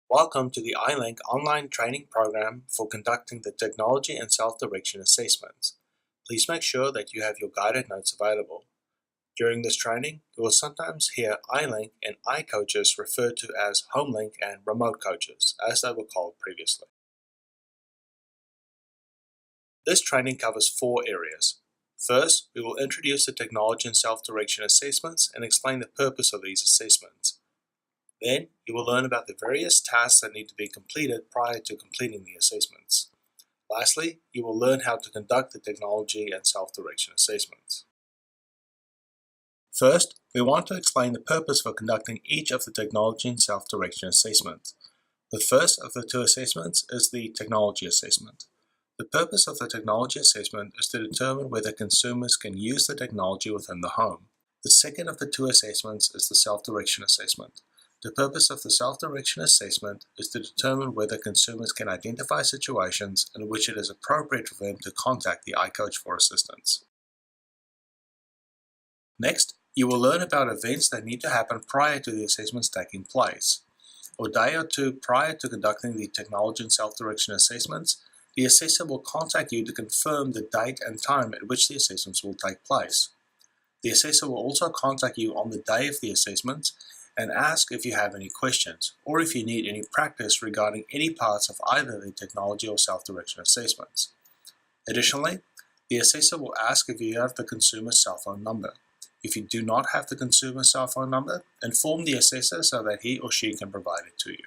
Welcome to the iLink online training program for conducting the technology and self-direction assessments. Please make sure that you have your guided notes available. During this training, you will sometimes hear iLink and iCoaches referred to as HomeLink and remote coaches, as they were called previously. This training covers 4 areas. First, we will introduce the technology and self-direction assessments and explain the purpose of these assessments. Then, you will learn about the various tasks that need to be completed prior to completing the assessments. Lastly, you will learn how to conduct the technology and self-direction assessments. First, we want to explain the purpose for conducting each of the technology and self-direction assessments. The first of the 2 assessments is the technology assessment. The purpose of the technology assessment is to determine whether consumers can use the technology within the home. The second of the 2 assessments is the self-direction assessment. The purpose of the self-direction assessment is to determine whether consumers can identify situations in which it is appropriate for them to contact the iCoach for assistance. Next, you will learn about events that need to happen prior to the assessments taking place. A day or 2 prior to conducting the technology and self-direction assessments, the assessor will contact you to confirm the date and time at which the assessments will take place. The assessor will also contact you on the day of the assessments and ask if you have any questions, or if you need any practice regarding any parts of either the technology or self-direction assessments. Additionally, the assessor will ask if you have the consumer's cell phone number. If you do not have the consumer's cell phone number, inform the assessor so that he or she can provide it to you.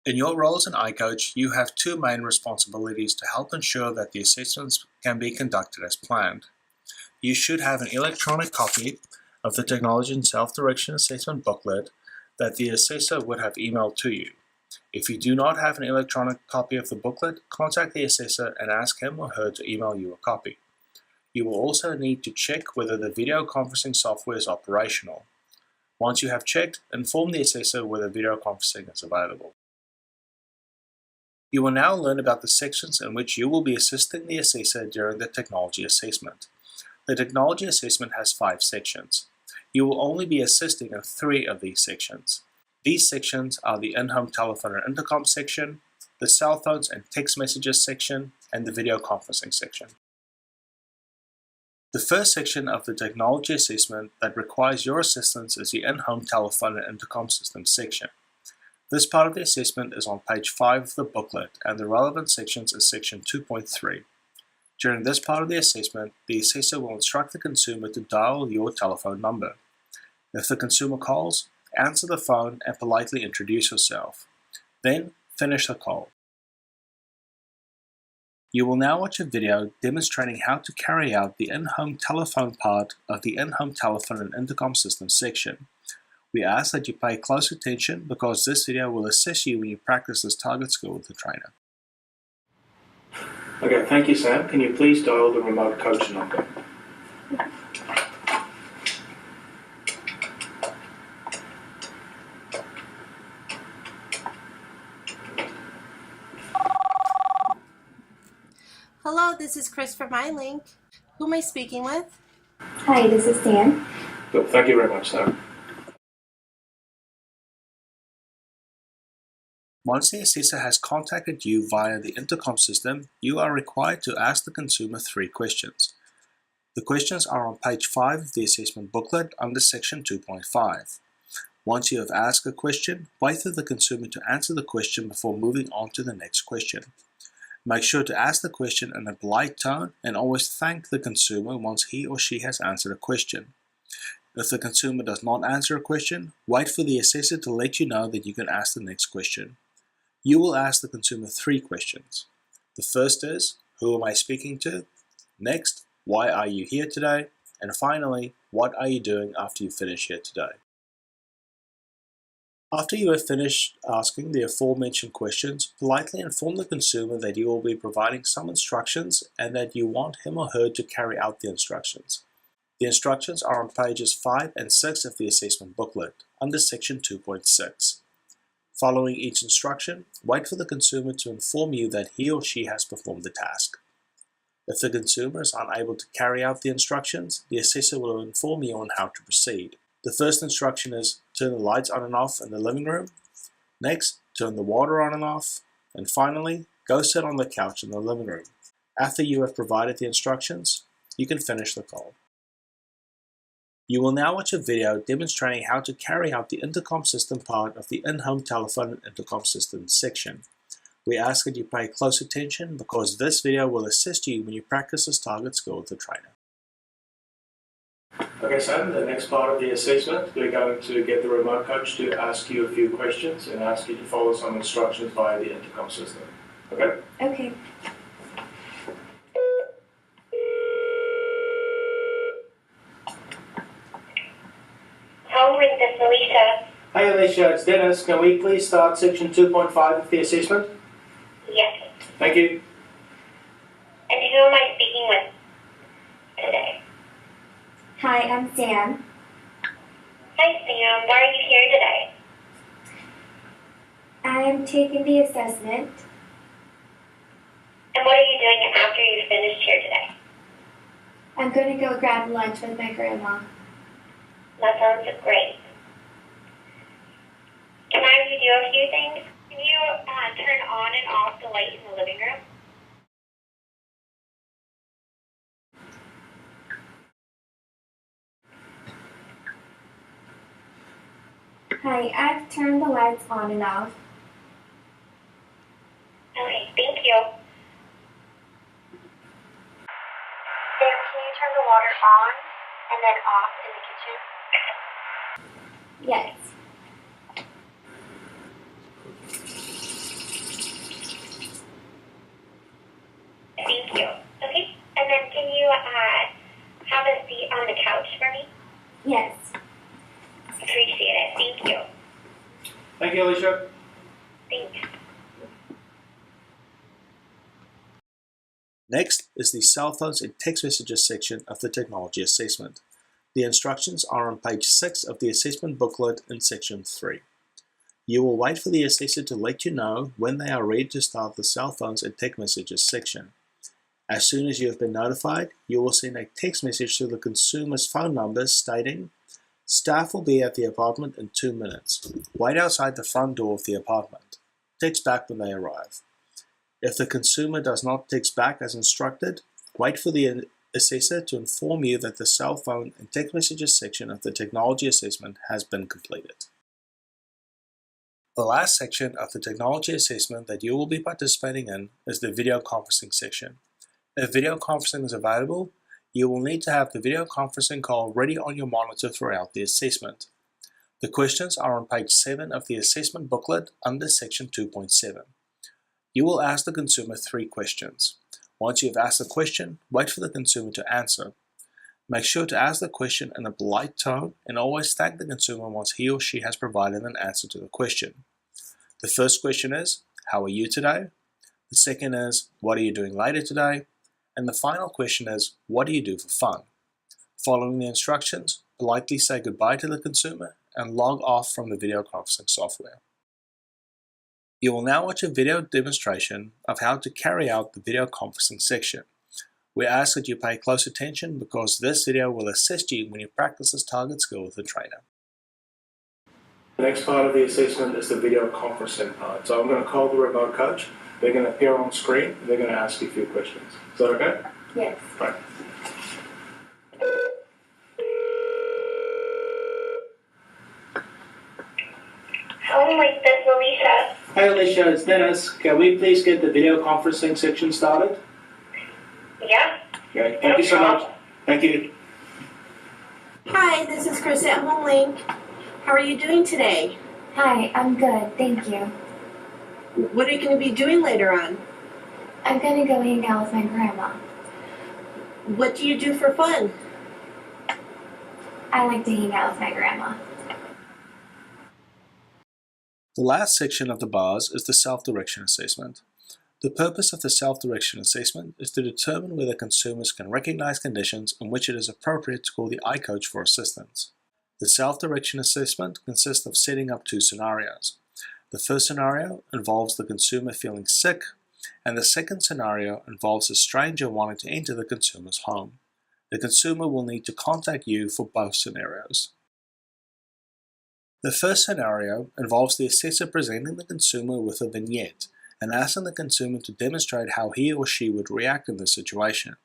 In your roles in iCoach, you have 2 main responsibilities to help ensure that the assessments can be conducted as planned. You should have an electronic copy of the Technology and Self-Direction Assessment booklet that the assessor would have emailed to you. If you do not have an electronic copy of the booklet, contact the assessor and ask him or her to email you a copy. You will also need to check whether the video conferencing software is operational. Once you have checked, inform the assessor whether video conferencing is available. You will now learn about the sections in which you will be assisting the assessor during the technology assessment. The technology assessment has 5 sections. You will only be assisting in 3 of these sections. These sections are the in-home telephone and intercom section, the cell phones and text messages section, and the video conferencing section. The first section of the technology assessment that requires your assistance is the in-home telephone and intercom system section. This part of the assessment is on page 5 of the booklet, and the relevant sections is section 2.3. During this part of the assessment, the assessor will instruct the consumer to dial your telephone number. If the consumer calls, answer the phone and politely introduce yourself. Then, finish the call. You will now watch a video demonstrating how to carry out the in-home telephone part of the in-home telephone and intercom system section. We ask that you pay close attention because this video will assist you when you practice this target skill with the trainer. Okay, thank you, Sam. Can you please dial the remote coach number? Hello, this is Chris from iLink. Who am I speaking with? Hi, this is Sam. Good, thank you very much, Sam. Once the assessor has contacted you via the intercom system, you are required to ask the consumer 3 questions. The questions are on page 5 of the assessment booklet under section 2.5. Once you have asked a question, wait for the consumer to answer the question before moving on to the next question. Make sure to ask the question in a polite tone and always thank the consumer once he or she has answered a question. If the consumer does not answer a question, wait for the assessor to let you know that you can ask the next question. You will ask the consumer 3 questions. The first is, who am I speaking to? Next, why are you here today? And finally, what are you doing after you finish here today? After you have finished asking the aforementioned questions, politely inform the consumer that you will be providing some instructions and that you want him or her to carry out the instructions. The instructions are on pages 5 and 6 of the assessment booklet, under section 2.6. Following each instruction, wait for the consumer to inform you that he or she has performed the task. If the consumer is unable to carry out the instructions, the assessor will inform you on how to proceed. The first instruction is turn the lights on and off in the living room. Next, turn the water on and off, and finally, go sit on the couch in the living room. After you have provided the instructions, you can finish the call. You will now watch a video demonstrating how to carry out the intercom system part of the in-home telephone and intercom system section. We ask that you pay close attention because this video will assist you when you practice this target skill with the trainer. Okay, Sam, the next part of the assessment, we're going to get the remote coach to ask you a few questions and ask you to follow some instructions via the intercom system. Okay? Okay. Home with this Alicia. Hey Alicia, it's Dennis. Can we please start section 2.5 of the assessment? Yes. Thank you. And who am I speaking with today? Hi, I'm Sam. Hi Sam, why are you here today? I'm taking the assessment. And what are you doing after you finished here today? I'm going to go grab lunch with my grandma. That sounds great. Can I redo a few things? Can you turn on and off the light in the living room? Hi, I've turned the lights on and off. Okay, thank you. Sam, can you turn the water on and then off in the kitchen? Yes. Thank you. Okay, and then can you have a seat on the couch for me? Yes. Appreciate it. Thank you. Thank you, Alicia. Thanks. Next is the cell phones and text messages section of the technology assessment. The instructions are on page 6 of the assessment booklet in section 3. You will wait for the assessor to let you know when they are ready to start the cell phones and text messages section. As soon as you have been notified, you will send a text message to the consumer's phone number stating, "Staff will be at the apartment in 2 minutes. Wait outside the front door of the apartment. Text back when they arrive." If the consumer does not text back as instructed, wait for the assessor to inform you that the cell phone and text messages section of the technology assessment has been completed. The last section of the technology assessment that you will be participating in is the video conferencing section. If video conferencing is available, you will need to have the video conferencing call ready on your monitor throughout the assessment. The questions are on page 7 of the assessment booklet under section 2.7. You will ask the consumer 3 questions. Once you have asked the question, wait for the consumer to answer. Make sure to ask the question in a polite tone and always thank the consumer once he or she has provided an answer to the question. The first question is, "How are you today?" The second is, "What are you doing later today?" And the final question is, "What do you do for fun?" Following the instructions, politely say goodbye to the consumer and log off from the video conferencing software. You will now watch a video demonstration of how to carry out the video conferencing section. We ask that you pay close attention because this video will assist you when you practice this target skill with the trainer. The next part of the assessment is the video conferencing part. So I'm going to call the remote coach. They're going to appear on screen. And they're going to ask you a few questions. Is that okay? Yes. Right. Home with this Alicia. Hey Alicia, it's Dennis. Can we please get the video conferencing section started? Yeah? Okay, thank you so much. Thank you. Hi, this is Chris at HomeLink. How are you doing today? Hi, I'm good. Thank you. What are you going to be doing later on? I'm going to go hang out with my grandma. What do you do for fun? I like to hang out with my grandma. The last section of the Baars is the self-direction assessment. The purpose of the self-direction assessment is to determine whether consumers can recognize conditions in which it is appropriate to call the iCoach for assistance. The self-direction assessment consists of setting up 2 scenarios. The first scenario involves the consumer feeling sick, and the second scenario involves a stranger wanting to enter the consumer's home. The consumer will need to contact you for both scenarios. The first scenario involves the assessor presenting the consumer with a vignette and asking the consumer to demonstrate how he or she would react in this situation.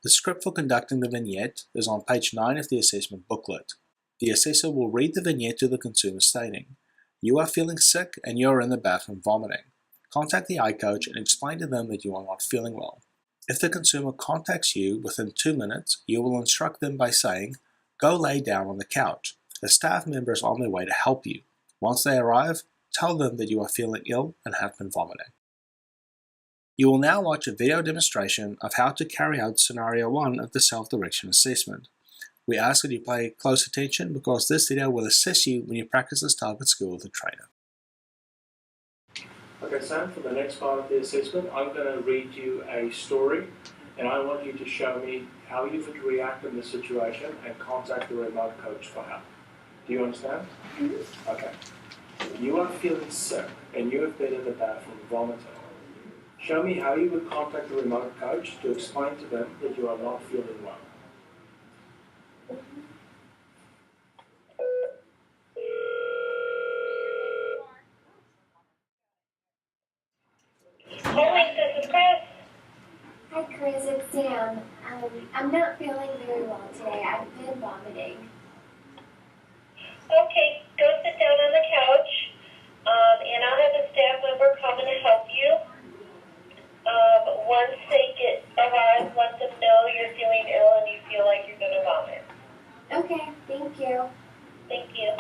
The script for conducting the vignette is on page 9 of the assessment booklet. The assessor will read the vignette to the consumer stating, "You are feeling sick and you are in the bathroom vomiting. Contact the iCoach and explain to them that you are not feeling well." If the consumer contacts you within 2 minutes, you will instruct them by saying, "Go lay down on the couch. A staff member is on their way to help you. Once they arrive, tell them that you are feeling ill and have been vomiting." You will now watch a video demonstration of how to carry out scenario 1 of the self-direction assessment. We ask that you pay close attention because this video will assist you when you practice this target skill with a trainer. Okay, Sam, for the next part of the assessment, I'm going to read you a story, and I want you to show me how you would react in this situation and contact the remote coach for help. Do you understand? Mm-hmm. Okay. You are feeling sick, and you have been in the bathroom vomiting. Show me how you would contact the remote coach to explain to them that you are not feeling well. Holy, this is Chris. Hi, Chris. It's Sam. I'm not feeling very well today. I've been vomiting. Okay, go sit down on the couch, and I'll have a staff member come and help you. Once they arrive, let them know you're feeling ill and you feel like you're going to vomit. Okay, thank you. Thank you.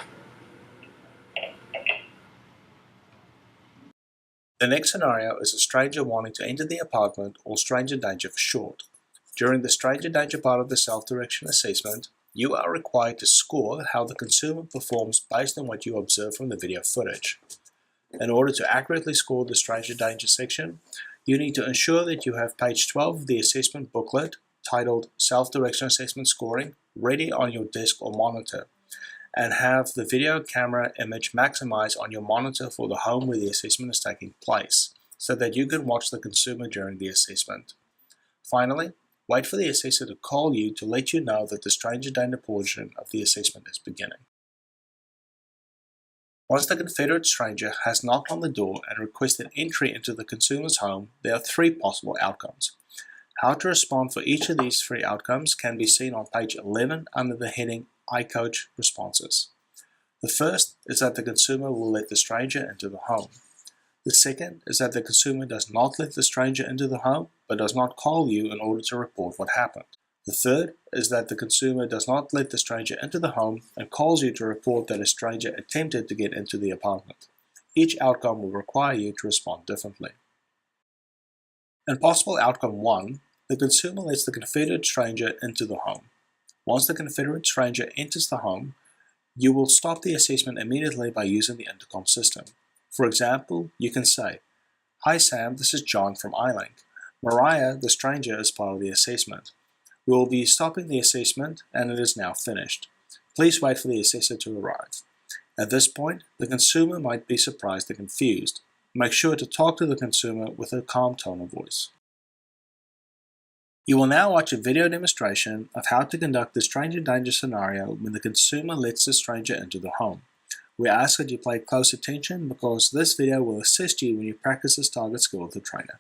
The next scenario is a stranger wanting to enter the apartment, or stranger danger for short. During the stranger danger part of the self-direction assessment, you are required to score how the consumer performs based on what you observe from the video footage. In order to accurately score the stranger danger section, you need to ensure that you have page 12 of the assessment booklet, titled Self-Direction Assessment Scoring, ready on your desk or monitor, and have the video camera image maximized on your monitor for the home where the assessment is taking place, so that you can watch the consumer during the assessment. Finally, wait for the assessor to call you to let you know that the stranger danger portion of the assessment is beginning. Once the Confederate stranger has knocked on the door and requested entry into the consumer's home, there are 3 possible outcomes. How to respond for each of these 3 outcomes can be seen on page 11 under the heading iCoach Responses. The first is that the consumer will let the stranger into the home. The second is that the consumer does not let the stranger into the home, but does not call you in order to report what happened. The third is that the consumer does not let the stranger into the home and calls you to report that a stranger attempted to get into the apartment. Each outcome will require you to respond differently. In possible outcome 1, the consumer lets the Confederate stranger into the home. Once the Confederate stranger enters the home, you will stop the assessment immediately by using the intercom system. For example, you can say, "Hi Sam, this is John from iLink. Mariah, the stranger, is part of the assessment. We will be stopping the assessment and it is now finished. Please wait for the assessor to arrive." At this point, the consumer might be surprised and confused. Make sure to talk to the consumer with a calm tone of voice. You will now watch a video demonstration of how to conduct the stranger danger scenario when the consumer lets the stranger into the home. We ask that you pay close attention because this video will assist you when you practice this target skill with a trainer.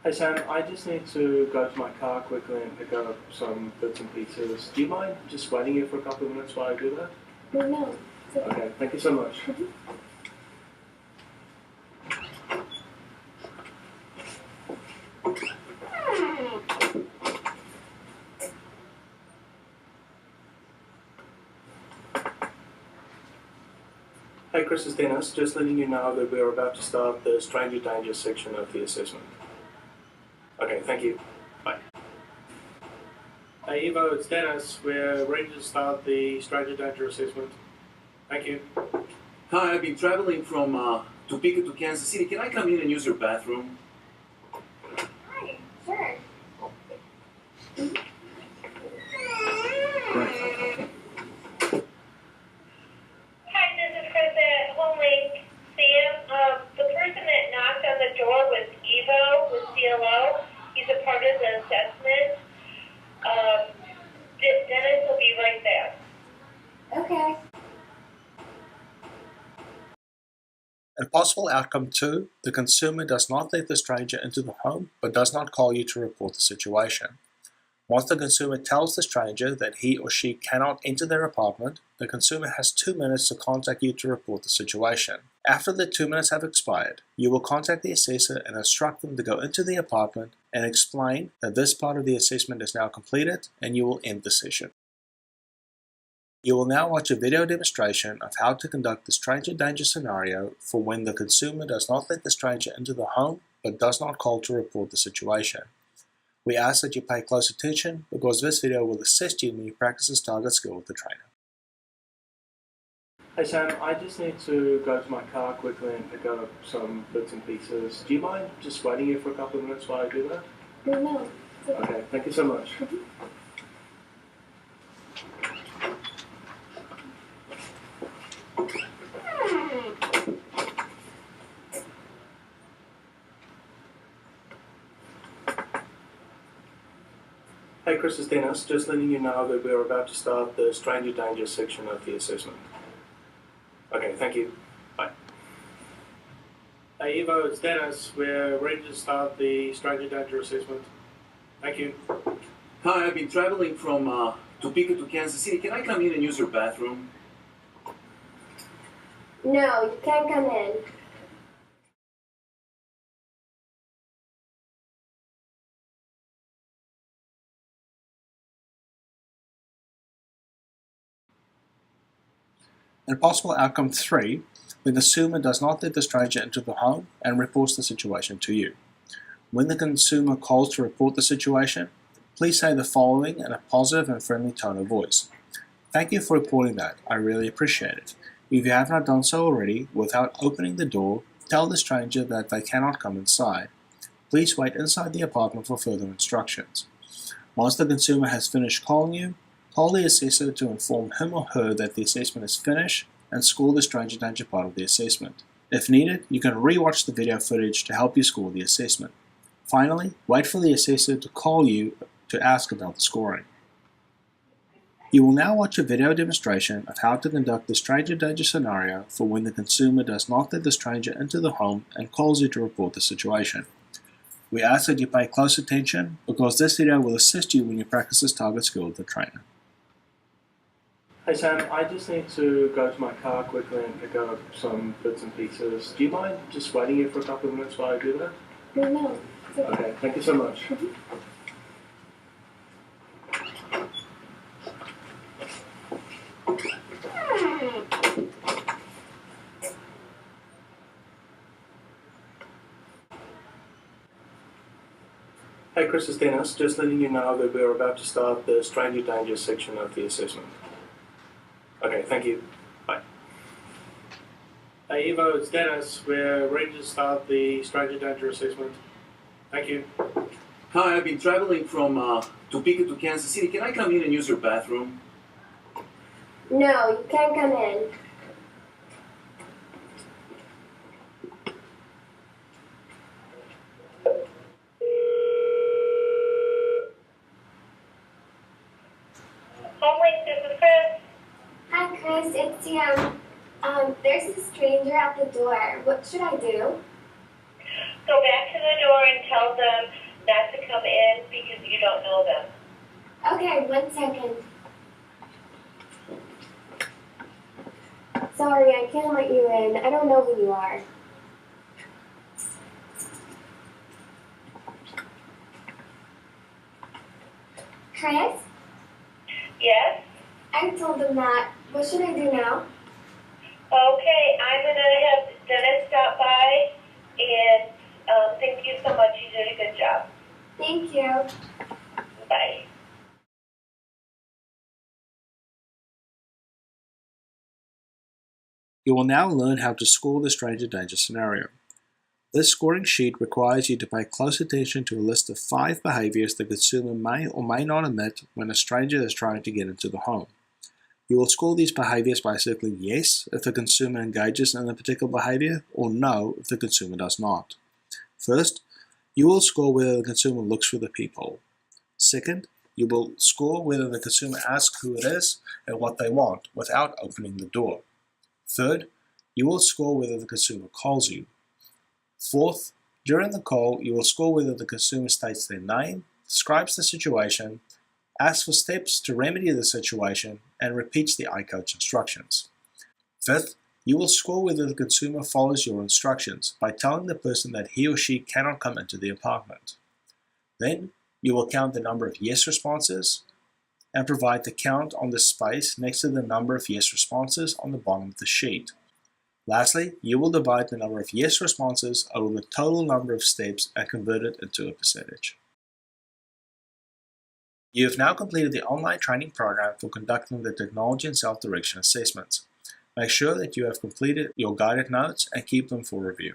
Hey Sam, I just need to go to my car quickly and pick up some bits and pieces. Do you mind just waiting here for a couple of minutes while I do that? No. It's okay. Okay, thank you so much. Hey Chris, it's Dennis. Just letting you know that we're about to start the stranger danger section of the assessment. Okay, thank you. Bye. Hey Evo, it's Dennis. We're ready to start the stranger danger assessment. Thank you. Hi, I've been traveling from Topeka to Kansas City. Can I come in and use your bathroom? Hi, sure. Hi, this is Chris at Home Link. Sam, the person that knocked on the door was Evo with CLO. He's a part of the assessment. Dennis will be right there. Okay. And possible outcome 2, the consumer does not let the stranger into the home but does not call you to report the situation. Once the consumer tells the stranger that he or she cannot enter their apartment, the consumer has 2 minutes to contact you to report the situation. After the 2 minutes have expired, you will contact the assessor and instruct them to go into the apartment and explain that this part of the assessment is now completed, and you will end the session. You will now watch a video demonstration of how to conduct the stranger danger scenario for when the consumer does not let the stranger into the home but does not call to report the situation. We ask that you pay close attention because this video will assist you when you practice this target skill with the trainer. Hey Sam, I just need to go to my car quickly and pick up some bits and pieces. Do you mind just waiting here for a couple of minutes while I do that? No. Okay, thank you so much. Hey Chris, it's Dennis. Just letting you know that we're about to start the stranger danger section of the assessment. Okay, thank you. Bye. Hey Evo, it's Dennis. We're ready to start the stranger danger assessment. Thank you. Hi, I've been traveling from Topeka to Kansas City. Can I come in and use your bathroom? No, you can't come in. And possible outcome 3, the consumer does not let the stranger into the home and reports the situation to you. When the consumer calls to report the situation, please say the following in a positive and friendly tone of voice. Thank you for reporting that. I really appreciate it. If you have not done so already, without opening the door, tell the stranger that they cannot come inside. Please wait inside the apartment for further instructions. Once the consumer has finished calling you, call the assessor to inform him or her that the assessment is finished and score the stranger danger part of the assessment. If needed, you can re-watch the video footage to help you score the assessment. Finally, wait for the assessor to call you to ask about the scoring. You will now watch a video demonstration of how to conduct the stranger danger scenario for when the consumer does not let the stranger into the home and calls you to report the situation. We ask that you pay close attention because this video will assist you when you practice this target skill with the trainer. Hey Sam, I just need to go to my car quickly and pick up some bits and pieces. Do you mind just waiting here for a couple of minutes while I do that? No. Okay, thank you so much. Hey Chris, it's Dennis. Just letting you know that we're about to start the stranger danger section of the assessment. Okay, thank you. Bye. Hey Evo, it's Dennis. We're ready to start the stranger danger assessment. Thank you. Hi, I've been traveling from Topeka to Kansas City. Can I come in and use your bathroom? No, you can't come in. Homelink, this is Chris. Hi, Chris. It's Sam. There's a stranger at the door. What should I do? Go back to the door and tell them not to come in because you don't know them. Okay, 1 second. Sorry, I can't let you in. I don't know who you are. Chris? Yes? I told them that. What should I do now? Okay, I'm going to have Dennis stop by, and thank you so much. You did a good job. Thank you. Bye. You will now learn how to score the stranger danger scenario. This scoring sheet requires you to pay close attention to a list of 5 behaviors the consumer may or may not emit when a stranger is trying to get into the home. You will score these behaviors by circling yes if the consumer engages in a particular behavior or no if the consumer does not. First, you will score whether the consumer looks for the peephole. Second, you will score whether the consumer asks who it is and what they want without opening the door. Third, you will score whether the consumer calls you. Fourth, during the call, you will score whether the consumer states their name, describes the situation, asks for steps to remedy the situation, and repeats the iCoach instructions. Fifth, you will score whether the consumer follows your instructions by telling the person that he or she cannot come into the apartment. Then, you will count the number of yes responses and provide the count on the space next to the number of yes responses on the bottom of the sheet. Lastly, you will divide the number of yes responses over the total number of steps and convert it into a percentage. You have now completed the online training program for conducting the technology and self-direction assessments. Make sure that you have completed your guided notes and keep them for review.